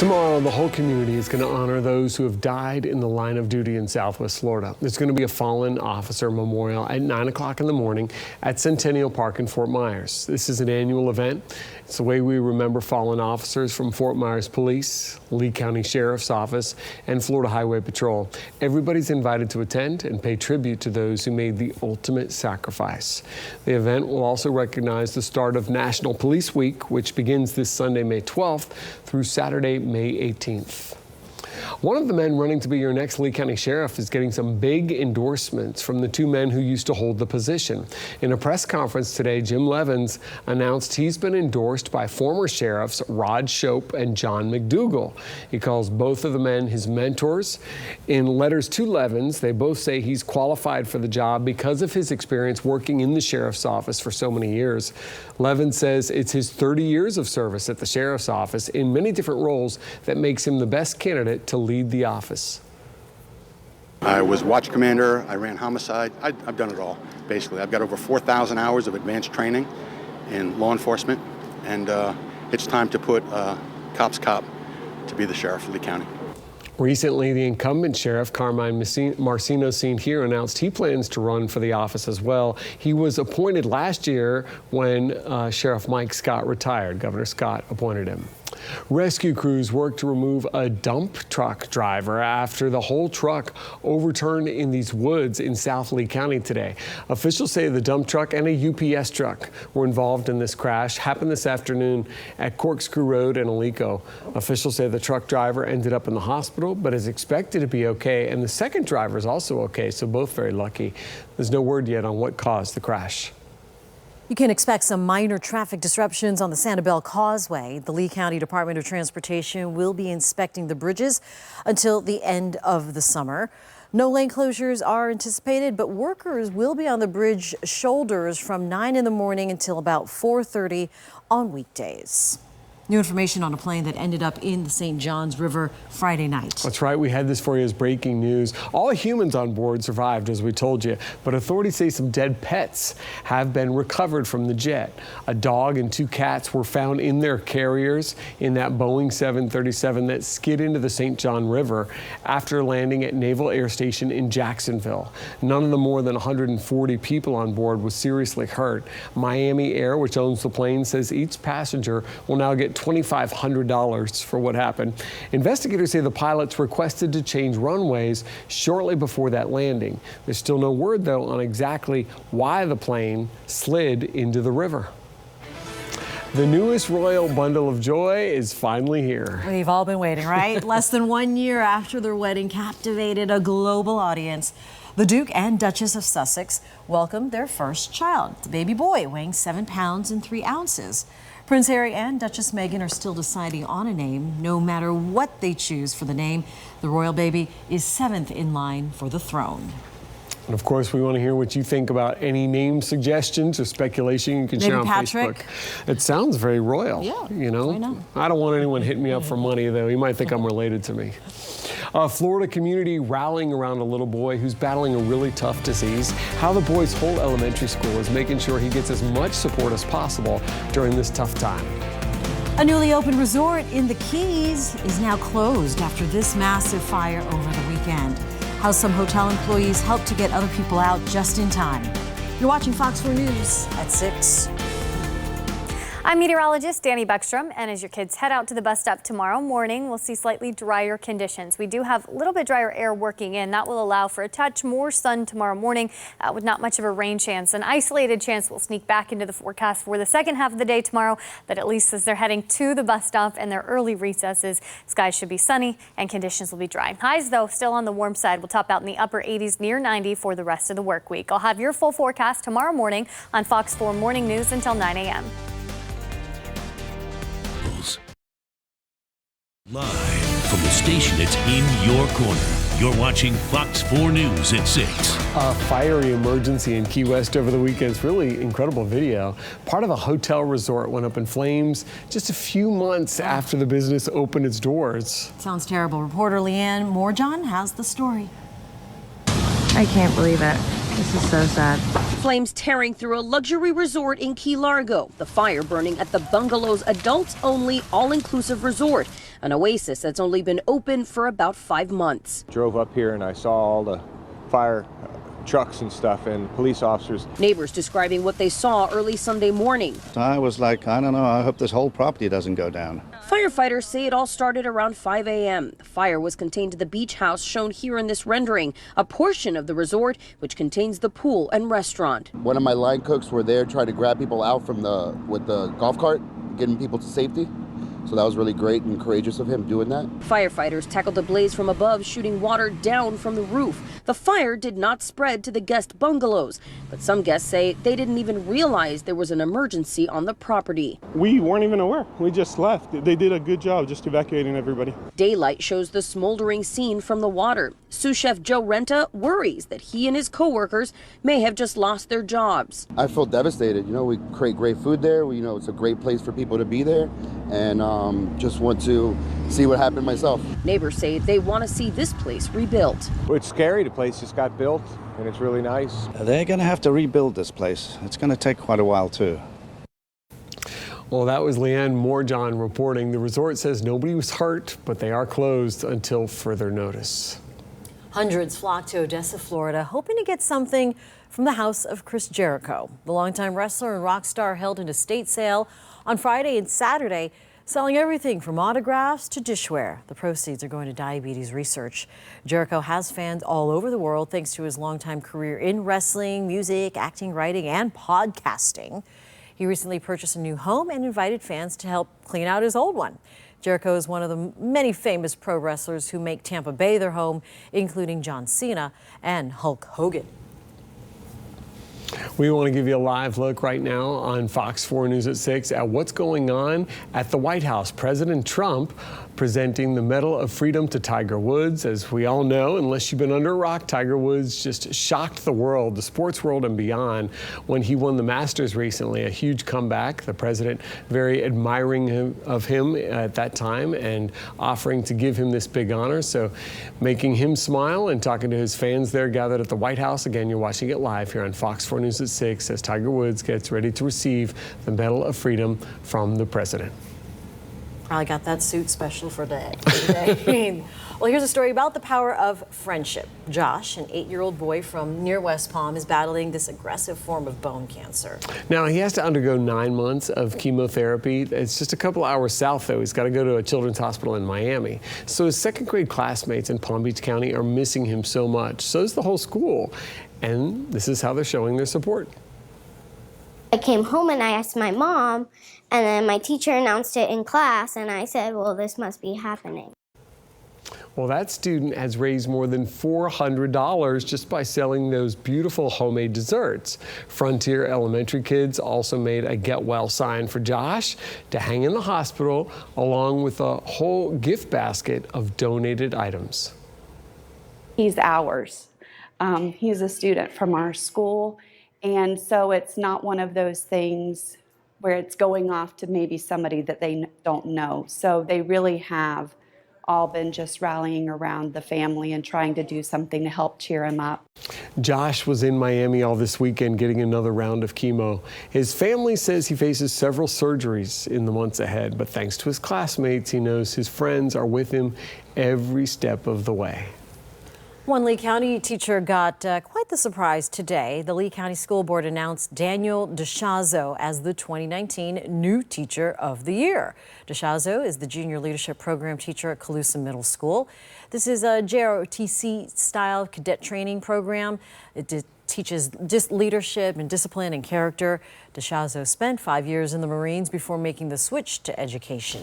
Tomorrow, the whole community is going to honor those who have died in the line of duty in Southwest Florida. There's going to be a fallen officer memorial at 9 o'clock in the morning at Centennial Park in Fort Myers. This is an annual event. It's the way we remember fallen officers from Fort Myers Police, Lee County Sheriff's Office, and Florida Highway Patrol. Everybody's invited to attend and pay tribute to those who made the ultimate sacrifice. The event will also recognize the start of National Police Week, which begins this Sunday, May 12th, through Saturday, May 18th. One of the men running to be your next Lee County Sheriff is getting some big endorsements from the two men who used to hold the position. In a press conference today, Jim Levens announced he's been endorsed by former sheriffs Rod Shope and John McDougal. He calls both of the men his mentors. In letters to Levens, they both say he's qualified for the job because of his experience working in the sheriff's office for so many years. Levens says it's his 30 years of service at the sheriff's office in many different roles that makes him the best candidate to lead the office. I was watch commander, I ran homicide, I've done it all, basically. I've got over 4,000 hours of advanced training in law enforcement, and it's time to put cop's cop to be the sheriff of Lee County. Recently, the incumbent sheriff, Carmine Marcino seen here, announced he plans to run for the office as well. He was appointed last year when Sheriff Mike Scott retired. Governor Scott appointed him. Rescue crews worked to remove a dump truck driver after the whole truck overturned in these woods in South Lee County today. Officials say the dump truck and a UPS truck were involved in this crash. Happened this afternoon at Corkscrew Road in Alico. Officials say the truck driver ended up in the hospital, but is expected to be okay. And the second driver is also okay, so both very lucky. There's no word yet on what caused the crash. You can expect some minor traffic disruptions on the Sanibel Causeway. The Lee County Department of Transportation will be inspecting the bridges until the end of the summer. No lane closures are anticipated, but workers will be on the bridge shoulders from 9 in the morning until about 4:30 on weekdays. New information on a plane that ended up in the St. Johns River Friday night. That's right. We had this for you as breaking news. All humans on board survived, as we told you, but authorities say some dead pets have been recovered from the jet. A dog and 2 cats were found in their carriers in that Boeing 737 that skid into the St. John River after landing at Naval Air Station in Jacksonville. None of the more than 140 people on board was seriously hurt. Miami Air, which owns the plane, says each passenger will now get $2,500 for what happened. Investigators say the pilots requested to change runways shortly before that landing. There's still no word, though, on exactly why the plane slid into the river. The newest royal bundle of joy is finally here. We've all been waiting, right? Less than 1 year after their wedding captivated a global audience, the Duke and Duchess of Sussex welcomed their first child, the baby boy weighing 7 pounds and 3 ounces. Prince Harry and Duchess Meghan are still deciding on a name. No matter what they choose for the name, the royal baby is 7th in line for the throne. And of course, we want to hear what you think about any name suggestions or speculation you can share on Patrick. Facebook. It sounds very royal. Yeah, you know? I know. I don't want anyone hitting me up for money, though. He might think I'm related to me. A Florida community rallying around a little boy who's battling a really tough disease. How the boy's whole elementary school is making sure he gets as much support as possible during this tough time. A newly opened resort in the Keys is now closed after this massive fire over the weekend. How some hotel employees helped to get other people out just in time. You're watching Fox 4 News at 6. I'm meteorologist Danny Beckstrom, and as your kids head out to the bus stop tomorrow morning, we'll see slightly drier conditions. We do have a little bit drier air working in. That will allow for a touch more sun tomorrow morning with not much of a rain chance. An isolated chance will sneak back into the forecast for the second half of the day tomorrow, but at least as they're heading to the bus stop and their early recesses, skies should be sunny and conditions will be dry. Highs, though, still on the warm side. We'll top out in the upper 80s near 90 for the rest of the work week. I'll have your full forecast tomorrow morning on Fox 4 Morning News until 9 a.m. Live from the station that's in your corner. You're watching Fox 4 News at 6. A fiery emergency in Key West over the weekend. It's really incredible video. Part of a hotel resort went up in flames just a few months after the business opened its doors. Sounds terrible. Reporter Leanne Moorjohn has the story. I can't believe it. This is so sad. Flames tearing through a luxury resort in Key Largo. The fire burning at the Bungalow's adults-only all-inclusive resort. an oasis that's only been open for about 5 months. Drove up here and I saw all the fire trucks and stuff and police officers. Neighbors describing what they saw early Sunday morning. I was like, I don't know, I hope this whole property doesn't go down. Firefighters say it all started around 5 a.m. The fire was contained to the beach house shown here in this rendering, a portion of the resort which contains the pool and restaurant. One of my line cooks were there trying to grab people out from with the golf cart, getting people to safety. So that was really great and courageous of him doing that. Firefighters tackled the blaze from above, shooting water down from the roof. The fire did not spread to the guest bungalows, but some guests say they didn't even realize there was an emergency on the property. We weren't even aware. We just left. They did a good job just evacuating everybody. Daylight shows the smoldering scene from the water. Sous Chef Joe Renta worries that he and his co-workers may have just lost their jobs. I feel devastated. You know, we create great food there. It's a great place for people to be there. And just want to see what happened myself. Neighbors say they want to see this place rebuilt. It's scary. The place just got built and it's really nice. They're going to have to rebuild this place. It's going to take quite a while too. Well, that was Leanne Moorjohn reporting. The resort says nobody was hurt, but they are closed until further notice. Hundreds flocked to Odessa, Florida, hoping to get something from the house of Chris Jericho. The longtime wrestler and rock star held an estate sale on Friday and Saturday, selling everything from autographs to dishware. The proceeds are going to diabetes research. Jericho has fans all over the world thanks to his longtime career in wrestling, music, acting, writing, and podcasting. He recently purchased a new home and invited fans to help clean out his old one. Jericho is one of the many famous pro wrestlers who make Tampa Bay their home, including John Cena and Hulk Hogan. We want to give you a live look right now on Fox 4 News at 6 at what's going on at the White House. President Trump presenting the Medal of Freedom to Tiger Woods. As we all know, unless you've been under a rock, Tiger Woods just shocked the world, the sports world and beyond, when he won the Masters recently. A huge comeback. The president very admiring of him at that time and offering to give him this big honor. So making him smile and talking to his fans there gathered at the White House. Again, you're watching it live here on Fox 4 News at 6 as Tiger Woods gets ready to receive the Medal of Freedom from the president. Probably got that suit special for today. Well, here's a story about the power of friendship. Josh, an 8-year-old boy from near West Palm, is battling this aggressive form of bone cancer. Now, he has to undergo 9 months of chemotherapy. It's just a couple hours south, though. He's got to go to a children's hospital in Miami. So his second grade classmates in Palm Beach County are missing him so much. So is the whole school. And this is how they're showing their support. I came home and I asked my mom, and then my teacher announced it in class, and I said, well, this must be happening. Well, that student has raised more than $400 just by selling those beautiful homemade desserts. Frontier Elementary kids also made a get well sign for Josh to hang in the hospital, along with a whole gift basket of donated items. He's ours. He's a student from our school, and so it's not one of those things where it's going off to maybe somebody that they don't know. So they really have all been just rallying around the family and trying to do something to help cheer him up. Josh was in Miami all this weekend getting another round of chemo. His family says he faces several surgeries in the months ahead, but thanks to his classmates, he knows his friends are with him every step of the way. One Lee County teacher got quite the surprise today. The Lee County School Board announced Daniel DeShazo as the 2019 New Teacher of the Year. DeShazo is the Junior Leadership Program teacher at Colusa Middle School. This is a JROTC-style cadet training program. It teaches just leadership and discipline and character. DeShazo spent 5 years in the Marines before making the switch to education.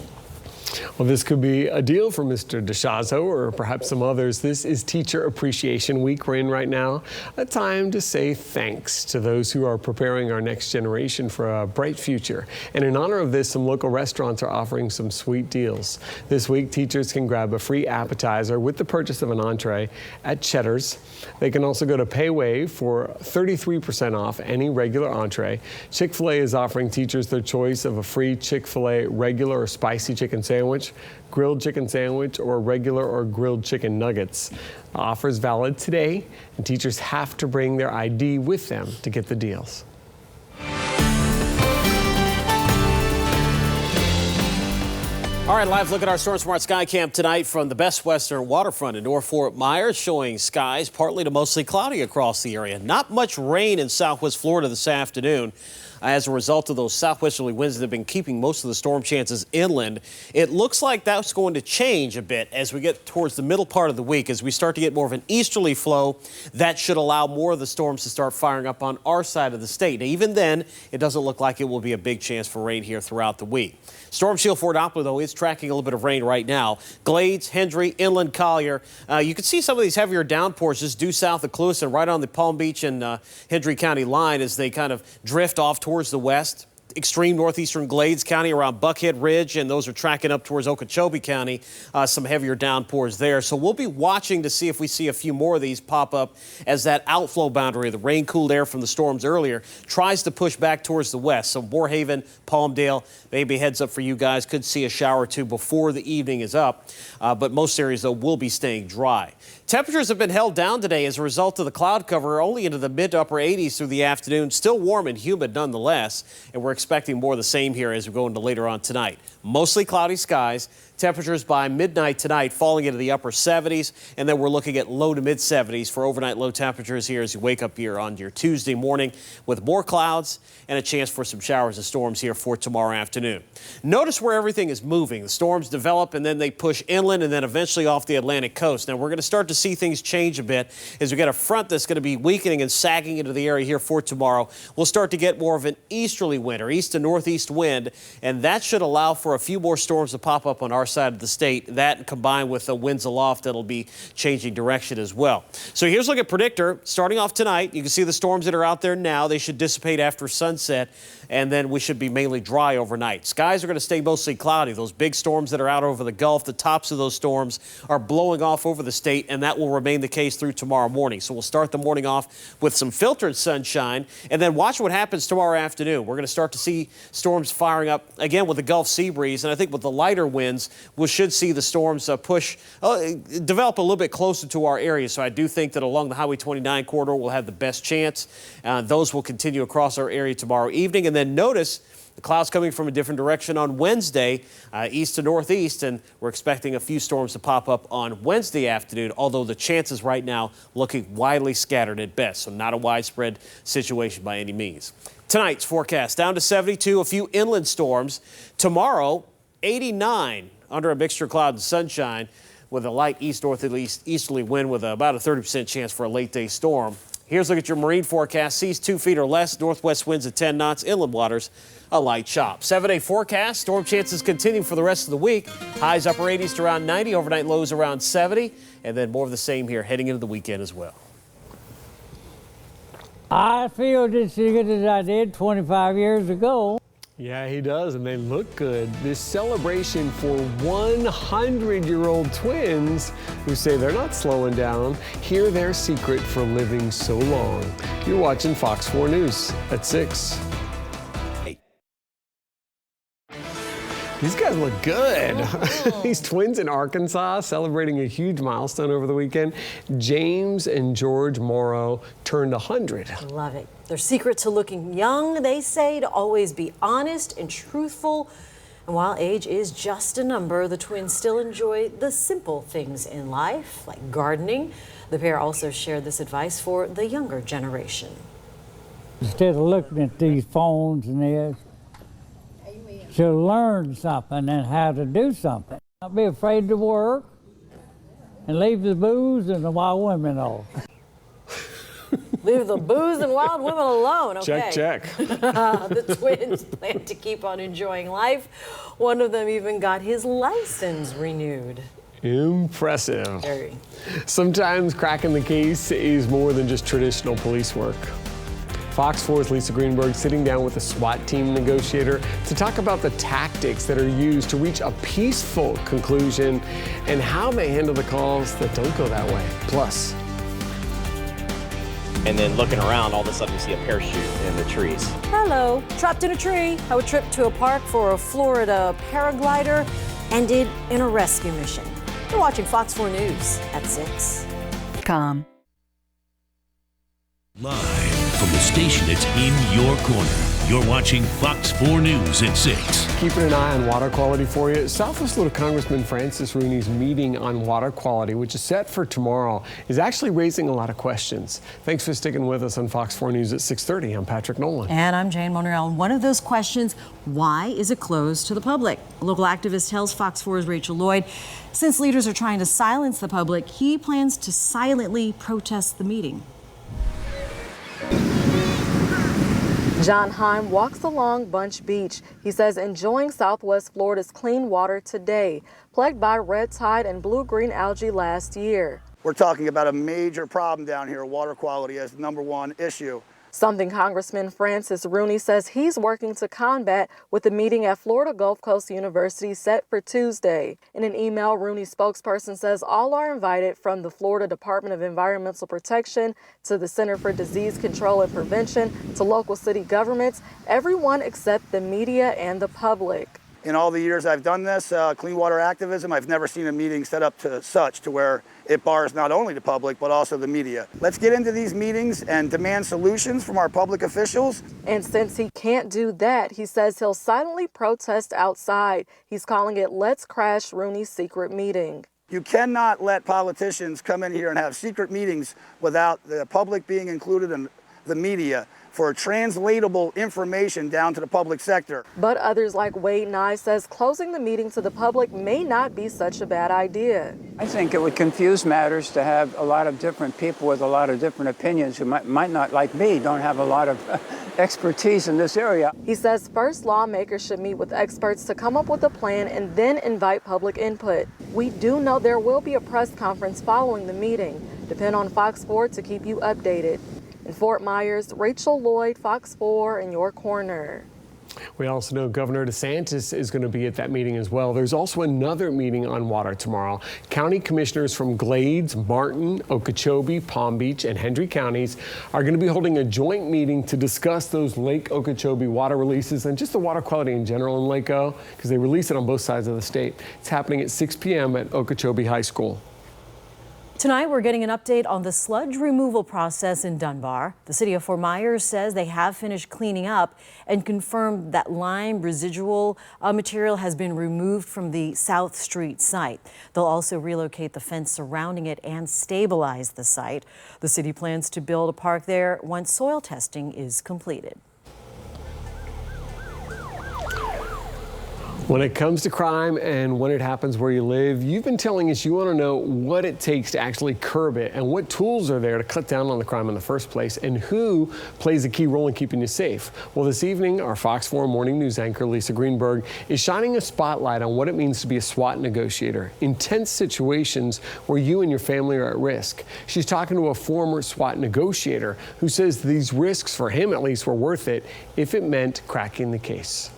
Well, this could be a deal for Mr. DeShazo or perhaps some others. This is Teacher Appreciation Week we're in right now, a time to say thanks to those who are preparing our next generation for a bright future. And in honor of this, some local restaurants are offering some sweet deals. This week, teachers can grab a free appetizer with the purchase of an entree at Cheddar's. They can also go to PayWave for 33% off any regular entree. Chick-fil-A is offering teachers their choice of a free Chick-fil-A regular or spicy chicken sandwich, grilled chicken sandwich, or regular or grilled chicken nuggets. The offer is valid today, and teachers have to bring their ID with them to get the deals. All right, live look at our Storm Smart Sky Cam tonight from the Best Western waterfront in North Fort Myers, showing skies partly to mostly cloudy across the area. Not much rain in southwest Florida this afternoon. As a result of those southwesterly winds that have been keeping most of the storm chances inland, it looks like that's going to change a bit as we get towards the middle part of the week. As we start to get more of an easterly flow, that should allow more of the storms to start firing up on our side of the state. Now, even then, it doesn't look like it will be a big chance for rain here throughout the week. Storm Shield Fort Doppler, though, is tracking a little bit of rain right now. Glades, Hendry, Inland, Collier. You can see some of these heavier downpours just due south of Clewiston, right on the Palm Beach and Hendry County line as they kind of drift off towards the west. Extreme northeastern Glades County around Buckhead Ridge, and those are tracking up towards Okeechobee County. Some heavier downpours there. So we'll be watching to see if we see a few more of these pop up as that outflow boundary, the rain-cooled air from the storms earlier, tries to push back towards the west. So Moorhaven, Palmdale, maybe a heads up for you guys. Could see a shower or two before the evening is up. But most areas, though, will be staying dry. Temperatures have been held down today as a result of the cloud cover, only into the mid to upper 80s through the afternoon. Still warm and humid nonetheless, and we're expecting more of the same here as we go into later on tonight. Mostly cloudy skies. Temperatures by midnight tonight falling into the upper 70s, and then we're looking at low to mid 70s for overnight low temperatures here as you wake up here on your Tuesday morning with more clouds and a chance for some showers and storms here for tomorrow afternoon. Notice where everything is moving. The storms develop and then they push inland and then eventually off the Atlantic coast. Now we're going to start to see things change a bit as we get a front that's going to be weakening and sagging into the area here for tomorrow. We'll start to get more of an easterly wind or east to northeast wind, and that should allow for a few more storms to pop up on our side of the state. That combined with the winds aloft that'll be changing direction as well. So here's a look at Predictor. Starting off tonight, you can see the storms that are out there now. They should dissipate after sunset, and then we should be mainly dry overnight. Skies are going to stay mostly cloudy. Those big storms that are out over the Gulf, the tops of those storms are blowing off over the state, and that will remain the case through tomorrow morning. So we'll start the morning off with some filtered sunshine, and then watch what happens tomorrow afternoon. We're going to start to see storms firing up again with the Gulf sea breeze, and I think with the lighter winds, we should see the storms develop a little bit closer to our area. So I do think that along the Highway 29 corridor we'll have the best chance. Those will continue across our area tomorrow evening. And then notice the clouds coming from a different direction on Wednesday, east to northeast, and we're expecting a few storms to pop up on Wednesday afternoon, although the chances right now looking widely scattered at best, so not a widespread situation by any means. Tonight's forecast down to 72, a few inland storms. Tomorrow, 89 under a mixture of cloud and sunshine with a light east-northeasterly wind with about a 30% chance for a late-day storm. Here's a look at your marine forecast. Seas 2 feet or less, northwest winds at 10 knots, inland waters a light chop. 7-day forecast, storm chances continue for the rest of the week. Highs upper 80s to around 90, overnight lows around 70, and then more of the same here heading into the weekend as well. I feel just as good as I did 25 years ago. Yeah, he does, and they look good. This celebration for 100-year-old twins who say they're not slowing down. Hear their secret for living so long. You're watching Fox 4 News at 6. These guys look good. These twins in Arkansas celebrating a huge milestone over the weekend. James and George Morrow turned 100. Love it. Their secret to looking young, they say, to always be honest and truthful. And while age is just a number, the twins still enjoy the simple things in life, like gardening. The pair also shared this advice for the younger generation. Instead of looking at these phones and this, to learn something and how to do something. Not be afraid to work and leave the booze and the wild women alone. Leave the booze and wild women alone. Okay. Check. The twins plan to keep on enjoying life. One of them even got his license renewed. Impressive. Very. Sometimes cracking the case is more than just traditional police work. Fox 4's Lisa Greenberg sitting down with a SWAT team negotiator to talk about the tactics that are used to reach a peaceful conclusion and how they handle the calls that don't go that way. Plus. And then looking around, all of a sudden you see a parachute in the trees. Hello. Trapped in a tree. How a trip to a park for a Florida paraglider ended in a rescue mission. You're watching Fox 4 News at 6. Live from the station that's in your corner. You're watching Fox 4 News at 6. Keeping an eye on water quality for you. Southwest Florida Congressman Francis Rooney's meeting on water quality, which is set for tomorrow, is actually raising a lot of questions. Thanks for sticking with us on Fox 4 News at 6:30. I'm Patrick Nolan. And I'm Jane Monreal. And one of those questions, why is it closed to the public? A local activist tells Fox 4's Rachel Lloyd, since leaders are trying to silence the public, he plans to silently protest the meeting. John Heim walks along Bunch Beach. He says enjoying Southwest Florida's clean water today, plagued by red tide and blue-green algae last year. We're talking about a major problem down here, water quality as the #1 issue. Something Congressman Francis Rooney says he's working to combat with the meeting at Florida Gulf Coast University set for Tuesday. In an email, Rooney's spokesperson says all are invited, from the Florida Department of Environmental Protection to the Center for Disease Control and Prevention to local city governments, everyone except the media and the public. In all the years I've done this clean water activism, I've never seen a meeting set up to where it bars not only the public but also the media. Let's get into these meetings and demand solutions from our public officials. And since he can't do that, he says he'll silently protest outside. He's calling it Let's Crash Rooney's secret meeting. You cannot let politicians come in here and have secret meetings without the public being included in the media for translatable information down to the public sector. But others like Wade Nye says closing the meeting to the public may not be such a bad idea. I think it would confuse matters to have a lot of different people with a lot of different opinions who might not, like me, don't have a lot of expertise in this area. He says first lawmakers should meet with experts to come up with a plan and then invite public input. We do know there will be a press conference following the meeting. Depend on Fox 4 to keep you updated. In Fort Myers, Rachel Lloyd, Fox 4 in your corner. We also know Governor DeSantis is going to be at that meeting as well. There's also another meeting on water tomorrow. County commissioners from Glades, Martin, Okeechobee, Palm Beach, and Hendry counties are going to be holding a joint meeting to discuss those Lake Okeechobee water releases and just the water quality in general in Lake O, because they release it on both sides of the state. It's happening at 6 p.m. at Okeechobee High School. Tonight, we're getting an update on the sludge removal process in Dunbar. The city of Fort Myers says they have finished cleaning up and confirmed that lime residual material has been removed from the South Street site. They'll also relocate the fence surrounding it and stabilize the site. The city plans to build a park there once soil testing is completed. When it comes to crime and when it happens where you live, you've been telling us you want to know what it takes to actually curb it and what tools are there to cut down on the crime in the first place and who plays a key role in keeping you safe. Well, this evening, our Fox 4 Morning News anchor, Lisa Greenberg, is shining a spotlight on what it means to be a SWAT negotiator. Intense situations where you and your family are at risk. She's talking to a former SWAT negotiator who says these risks, for him at least, were worth it if it meant cracking the case.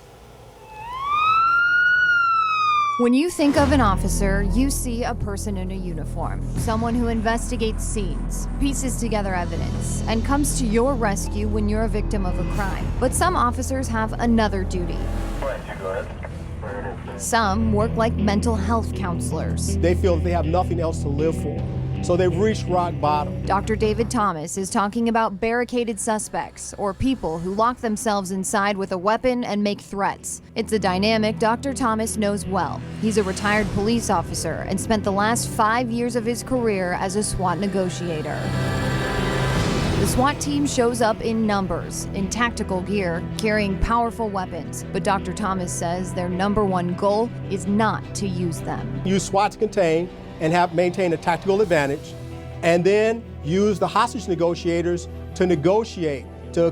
When you think of an officer, you see a person in a uniform, someone who investigates scenes, pieces together evidence, and comes to your rescue when you're a victim of a crime. But some officers have another duty. Some work like mental health counselors. They feel that they have nothing else to live for, so they've reached rock bottom. Dr. David Thomas is talking about barricaded suspects, or people who lock themselves inside with a weapon and make threats. It's a dynamic Dr. Thomas knows well. He's a retired police officer and spent the last 5 years of his career as a SWAT negotiator. The SWAT team shows up in numbers, in tactical gear, carrying powerful weapons. But Dr. Thomas says their #1 goal is not to use them. Use SWAT to contain and maintain a tactical advantage, and then use the hostage negotiators to negotiate, to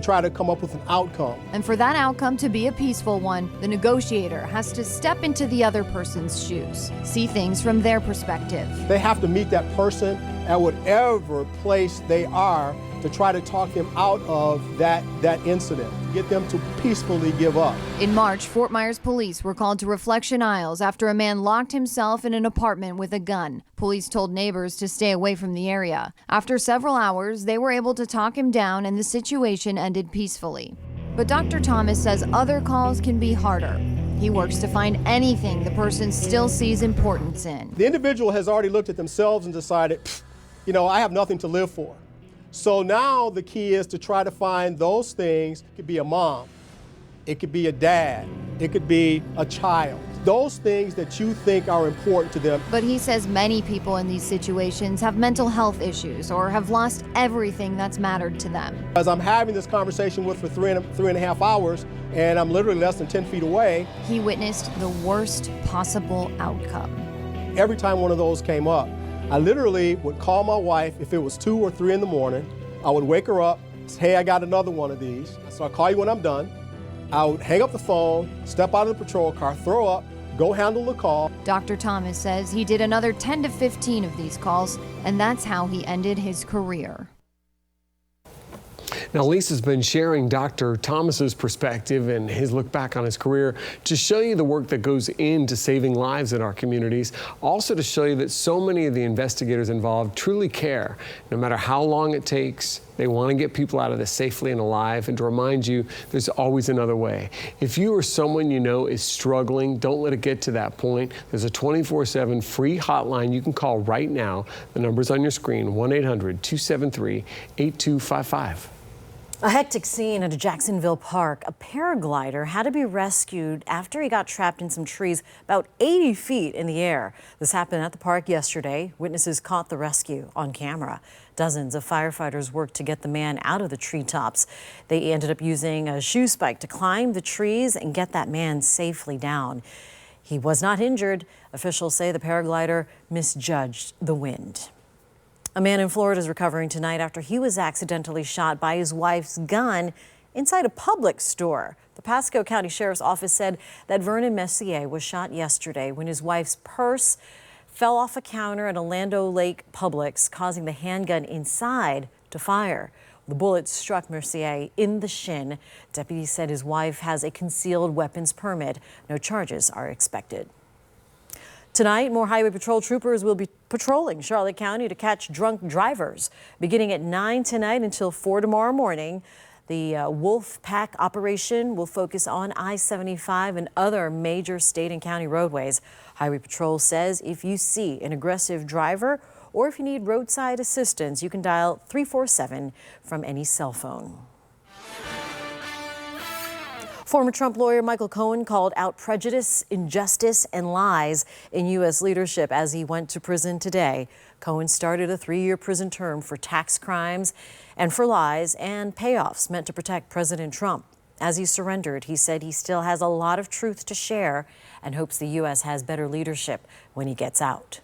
try to come up with an outcome. And for that outcome to be a peaceful one, the negotiator has to step into the other person's shoes, see things from their perspective. They have to meet that person at whatever place they are to try to talk them out of that incident, to get them to peacefully give up. In March, Fort Myers police were called to Reflection Isles after a man locked himself in an apartment with a gun. Police told neighbors to stay away from the area. After several hours, they were able to talk him down and the situation ended peacefully. But Dr. Thomas says other calls can be harder. He works to find anything the person still sees importance in. The individual has already looked at themselves and decided, I have nothing to live for. So now the key is to try to find those things. It could be a mom, it could be a dad, it could be a child. Those things that you think are important to them. But he says many people in these situations have mental health issues or have lost everything that's mattered to them. As I'm having this conversation with for three and a half hours, and I'm literally less than 10 feet away. He witnessed the worst possible outcome. Every time one of those came up, I literally would call my wife if it was 2 or 3 in the morning. I would wake her up, say, hey, I got another one of these. So I'll call you when I'm done. I would hang up the phone, step out of the patrol car, throw up, go handle the call. Dr. Thomas says he did another 10 to 15 of these calls, and that's how he ended his career. Now, Lisa's been sharing Dr. Thomas's perspective and his look back on his career to show you the work that goes into saving lives in our communities. Also to show you that so many of the investigators involved truly care. No matter how long it takes, they want to get people out of this safely and alive, and to remind you there's always another way. If you or someone you know is struggling, don't let it get to that point. There's a 24/7 free hotline you can call right now. The number's on your screen, 1-800-273-8255. A hectic scene at a Jacksonville park. A paraglider had to be rescued after he got trapped in some trees about 80 feet in the air. This happened at the park yesterday. Witnesses caught the rescue on camera. Dozens of firefighters worked to get the man out of the treetops. They ended up using a shoe spike to climb the trees and get that man safely down. He was not injured. Officials say the paraglider misjudged the wind. A man in Florida is recovering tonight after he was accidentally shot by his wife's gun inside a Publix store. The Pasco County Sheriff's Office said that Vernon Messier was shot yesterday when his wife's purse fell off a counter at a Lando Lake Publix, causing the handgun inside to fire. The bullet struck Mercier in the shin. Deputies said his wife has a concealed weapons permit. No charges are expected. Tonight, more Highway Patrol troopers will be patrolling Charlotte County to catch drunk drivers. Beginning at 9 tonight until 4 tomorrow morning, the Wolf Pack operation will focus on I-75 and other major state and county roadways. Highway Patrol says if you see an aggressive driver or if you need roadside assistance, you can dial 347 from any cell phone. Former Trump lawyer Michael Cohen called out prejudice, injustice, and lies in U.S. leadership as he went to prison today. Cohen started a 3-year prison term for tax crimes and for lies and payoffs meant to protect President Trump. As he surrendered, he said he still has a lot of truth to share and hopes the U.S. has better leadership when he gets out.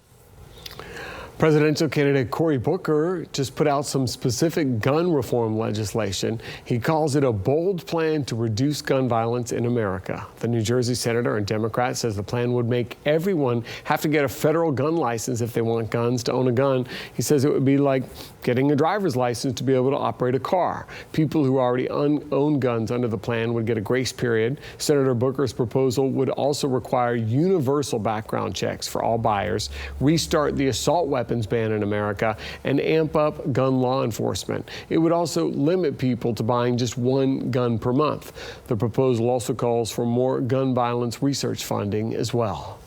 Presidential candidate Cory Booker just put out some specific gun reform legislation. He calls it a bold plan to reduce gun violence in America. The New Jersey senator and Democrat says the plan would make everyone have to get a federal gun license if they want guns to own a gun. He says it would be like getting a driver's license to be able to operate a car. People who already own guns under the plan would get a grace period. Senator Booker's proposal would also require universal background checks for all buyers, restart the assault weapons ban in America, and amp up gun law enforcement. It would also limit people to buying just one gun per month. The proposal also calls for more gun violence research funding as well.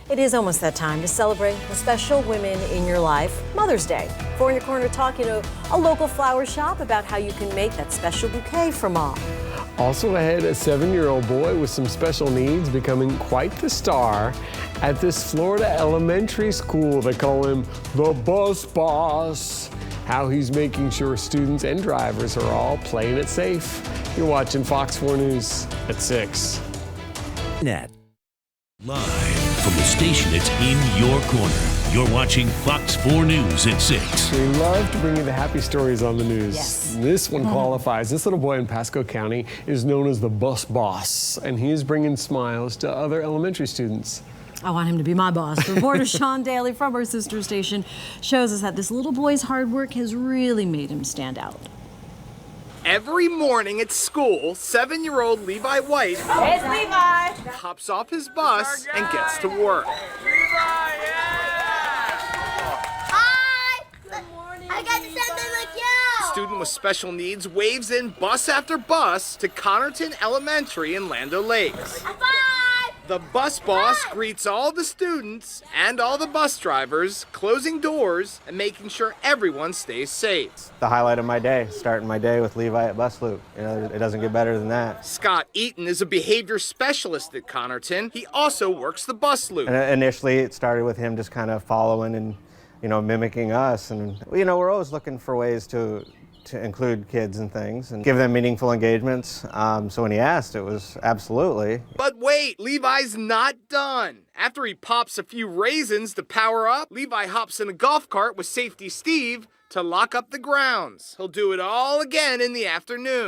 It is almost that time to celebrate the special women in your life, Mother's Day. For In Your Corner, talking to a local flower shop about how you can make that special bouquet for mom. Also ahead, a 7-year-old boy with some special needs becoming quite the star at this Florida elementary school. They call him the Bus Boss. How he's making sure students and drivers are all playing it safe. You're watching Fox 4 News at 6. Net. Live from the station that's in your corner. You're watching Fox 4 News at 6. We love to bring you the happy stories on the news. Yes. This one qualifies. This little boy in Pasco County is known as the Bus Boss, and he is bringing smiles to other elementary students. I want him to be my boss. Reporter Sean Daly from our sister station shows us that this little boy's hard work has really made him stand out. Every morning at school, 7-year-old Levi White It's Levi! hops off his bus and gets to work. Hi! Good morning, I got something like you! Student with special needs waves in bus after bus to Connerton Elementary in Land O'Lakes. High five! The bus boss greets all the students and all the bus drivers, closing doors and making sure everyone stays safe. The highlight of my day, starting my day with Levi at Bus Loop. You know, it doesn't get better than that. Scott Eaton is a behavior specialist at Connerton. He also works the bus loop. And initially, it started with him just kind of following and, mimicking us. And, we're always looking for ways to include kids and things and give them meaningful engagements. So when he asked, it was absolutely. But wait, Levi's not done. After he pops a few raisins to power up, Levi hops in a golf cart with Safety Steve to lock up the grounds. He'll do it all again in the afternoon.